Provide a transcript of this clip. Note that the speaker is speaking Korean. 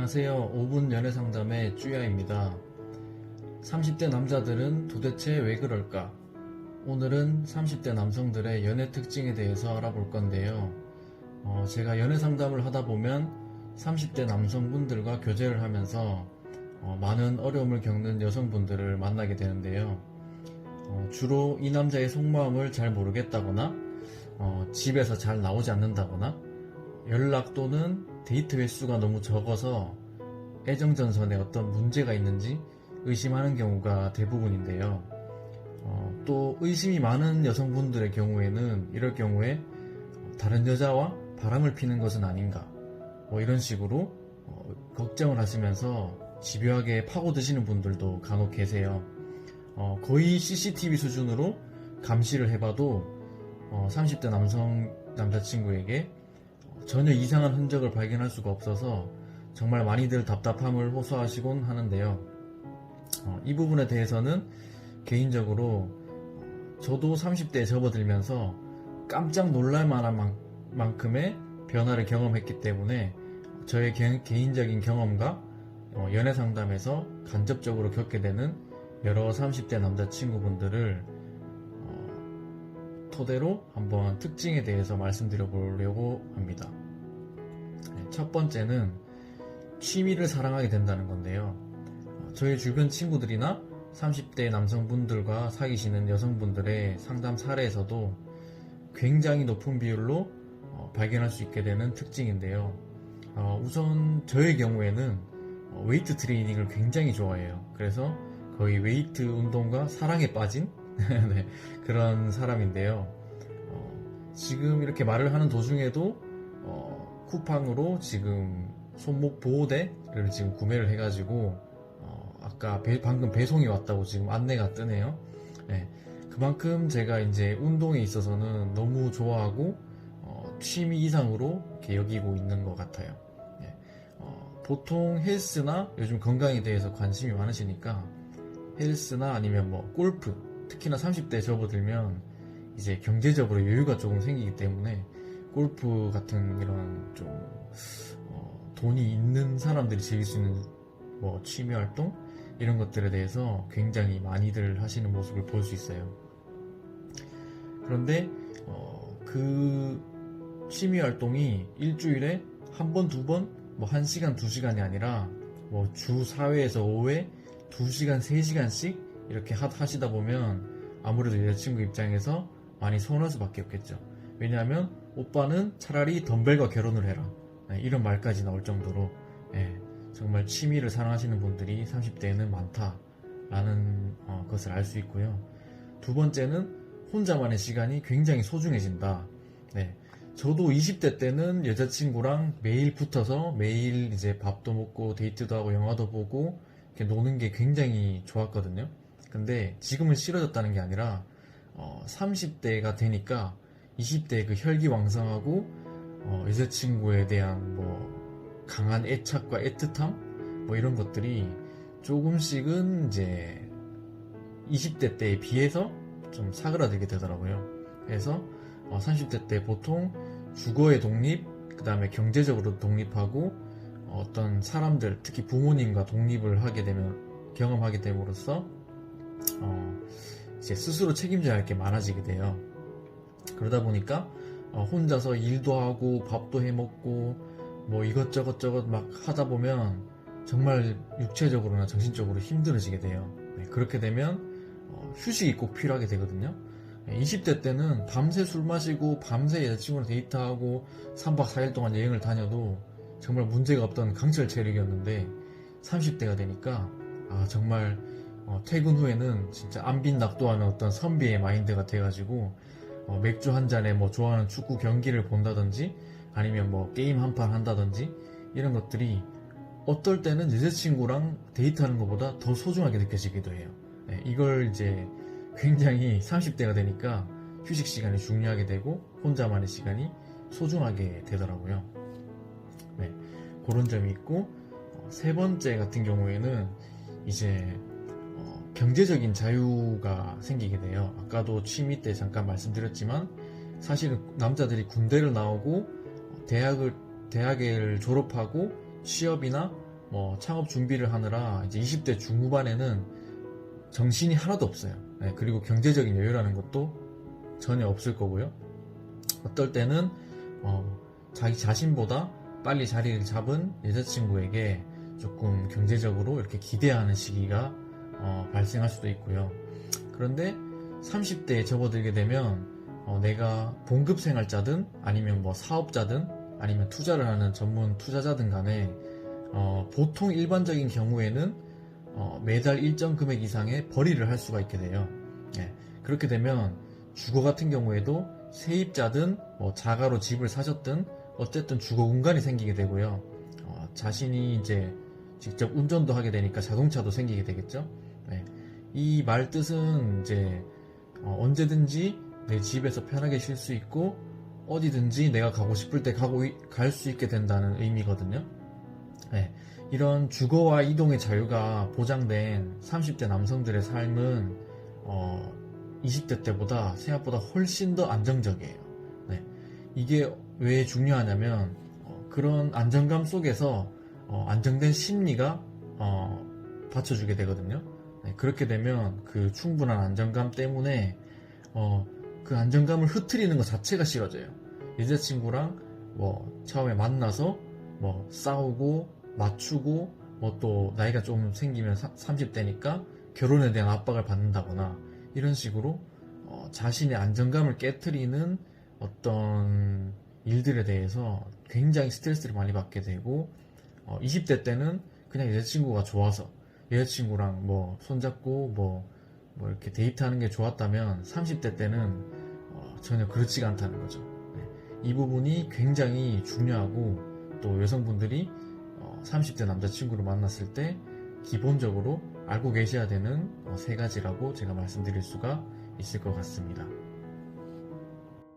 안녕하세요. 5분 연애상담의 쭈야입니다. 30대 남자들은 도대체 왜 그럴까? 오늘은 30대 남성들의 연애 특징에 대해서 알아볼 건데요. 제가 연애상담을 하다 보면 30대 남성분들과 교제를 하면서 많은 어려움을 겪는 여성분들을 만나게 되는데요. 주로 이 남자의 속마음을 잘 모르겠다거나 집에서 잘 나오지 않는다거나 연락 또는 데이트 횟수가 너무 적어서 애정전선에 어떤 문제가 있는지 의심하는 경우가 대부분인데요. 또 의심이 많은 여성분들의 경우에는 이럴 경우에 다른 여자와 바람을 피는 것은 아닌가 이런 식으로 걱정을 하시면서 집요하게 파고드시는 분들도 간혹 계세요. 거의 CCTV 수준으로 감시를 해봐도 30대 남자친구에게 전혀 이상한 흔적을 발견할 수가 없어서 정말 많이들 답답함을 호소하시곤 하는데요. 이 부분에 대해서는 개인적으로 저도 30대에 접어들면서 깜짝 놀랄 만한 만큼의 변화를 경험했기 때문에 저의 개인적인 경험과 연애 상담에서 간접적으로 겪게 되는 여러 30대 남자친구분들을 토대로 한번 특징에 대해서 말씀드려 보려고 합니다. 첫 번째는 취미를 사랑하게 된다는 건데요. 저희 주변 친구들이나 30대 남성분들과 사귀시는 여성분들의 상담 사례에서도 굉장히 높은 비율로 발견할 수 있게 되는 특징인데요. 우선 저의 경우에는 웨이트 트레이닝을 굉장히 좋아해요. 그래서 거의 웨이트 운동과 사랑에 빠진 네, 그런 사람인데요. 지금 이렇게 말을 하는 도중에도 쿠팡으로 지금 손목 보호대를 지금 구매를 해가지고 아까 방금 배송이 왔다고 지금 안내가 뜨네요. 네, 그만큼 제가 이제 운동에 있어서는 너무 좋아하고 취미 이상으로 이렇게 여기고 있는 것 같아요. 네, 보통 헬스나 요즘 건강에 대해서 관심이 많으시니까 헬스나 아니면 골프, 특히나 30대에 접어들면 이제 경제적으로 여유가 조금 생기기 때문에 골프 같은 이런 좀 돈이 있는 사람들이 즐길 수 있는 취미 활동 이런 것들에 대해서 굉장히 많이들 하시는 모습을 볼 수 있어요. 그런데 그 취미 활동이 일주일에 한 번, 두 번, 1시간, 2시간이 아니라 주 4회에서 5회 2시간, 3시간씩 이렇게 하시다 보면 아무래도 여자친구 입장에서 많이 서운할 수밖에 없겠죠. 왜냐하면 오빠는 차라리 덤벨과 결혼을 해라, 이런 말까지 나올 정도로 정말 취미를 사랑하시는 분들이 30대에는 많다라는 것을 알 수 있고요. 두 번째는 혼자만의 시간이 굉장히 소중해진다. 저도 20대 때는 여자친구랑 매일 붙어서 매일 이제 밥도 먹고 데이트도 하고 영화도 보고 이렇게 노는 게 굉장히 좋았거든요. 근데 지금은 싫어졌다는 게 아니라 30대가 되니까 20대의 그 혈기왕성하고 여자친구에 대한 강한 애착과 애틋함 이런 것들이 조금씩은 이제 20대 때에 비해서 좀 사그라들게 되더라고요. 그래서 30대 때 보통 주거의 독립, 그 다음에 경제적으로 독립하고 어떤 사람들, 특히 부모님과 독립을 경험하게 됨으로써 이제 스스로 책임져야 할 게 많아지게 돼요. 그러다 보니까 혼자서 일도 하고 밥도 해먹고 이것저것 막 하다 보면 정말 육체적으로나 정신적으로 힘들어지게 돼요. 그렇게 되면 휴식이 꼭 필요하게 되거든요. 20대 때는 밤새 술 마시고 밤새 여자친구랑 데이트하고 3박 4일 동안 여행을 다녀도 정말 문제가 없던 강철 체력이었는데 30대가 되니까 정말 퇴근 후에는 진짜 안빈낙도하는 어떤 선비의 마인드가 돼가지고 맥주 한 잔에 좋아하는 축구 경기를 본다든지 아니면 게임 한 판 한다든지 이런 것들이 어떨 때는 여자친구랑 데이트하는 것보다 더 소중하게 느껴지기도 해요. 이걸 이제 굉장히 30대가 되니까 휴식 시간이 중요하게 되고 혼자만의 시간이 소중하게 되더라고요. 그런 점이 있고, 세 번째 같은 경우에는 이제 경제적인 자유가 생기게 돼요. 아까도 취미 때 잠깐 말씀드렸지만 사실은 남자들이 군대를 나오고 대학을 졸업하고 취업이나 뭐 창업 준비를 하느라 이제 20대 중후반에는 정신이 하나도 없어요. 네, 그리고 경제적인 여유라는 것도 전혀 없을 거고요. 어떨 때는 자기 자신보다 빨리 자리를 잡은 여자친구에게 조금 경제적으로 이렇게 기대하는 시기가 발생할 수도 있고요. 그런데 30대에 접어들게 되면 내가 봉급생활자든 아니면 뭐 사업자든 아니면 투자를 하는 전문 투자자든 간에 보통 일반적인 경우에는 매달 일정 금액 이상의 벌이를 할 수가 있게 돼요. 예, 그렇게 되면 주거 같은 경우에도 세입자든 뭐 자가로 집을 사셨든 어쨌든 주거 공간이 생기게 되고요. 자신이 이제 직접 운전도 하게 되니까 자동차도 생기게 되겠죠. 네. 이 말 뜻은 이제 언제든지 내 집에서 편하게 쉴 수 있고 어디든지 내가 가고 싶을 때 갈 수 있게 된다는 의미거든요. 네. 이런 주거와 이동의 자유가 보장된 30대 남성들의 삶은 20대 때보다 생각보다 훨씬 더 안정적이에요. 네. 이게 왜 중요하냐면 그런 안정감 속에서 안정된 심리가 받쳐주게 되거든요. 네. 그렇게 되면 그 충분한 안정감 때문에 그 안정감을 흐트리는 것 자체가 싫어져요. 여자친구랑 뭐 처음에 만나서 뭐 싸우고 맞추고 뭐 또 나이가 좀 생기면 30대니까 결혼에 대한 압박을 받는다거나 이런 식으로 자신의 안정감을 깨트리는 어떤 일들에 대해서 굉장히 스트레스를 많이 받게 되고 20대 때는 그냥 여자친구가 좋아서 여자친구랑 뭐 손잡고 뭐 이렇게 데이트하는 게 좋았다면 30대 때는 전혀 그렇지가 않다는 거죠. 네. 이 부분이 굉장히 중요하고 또 여성분들이 30대 남자친구를 만났을 때 기본적으로 알고 계셔야 되는 세 가지라고 제가 말씀드릴 수가 있을 것 같습니다.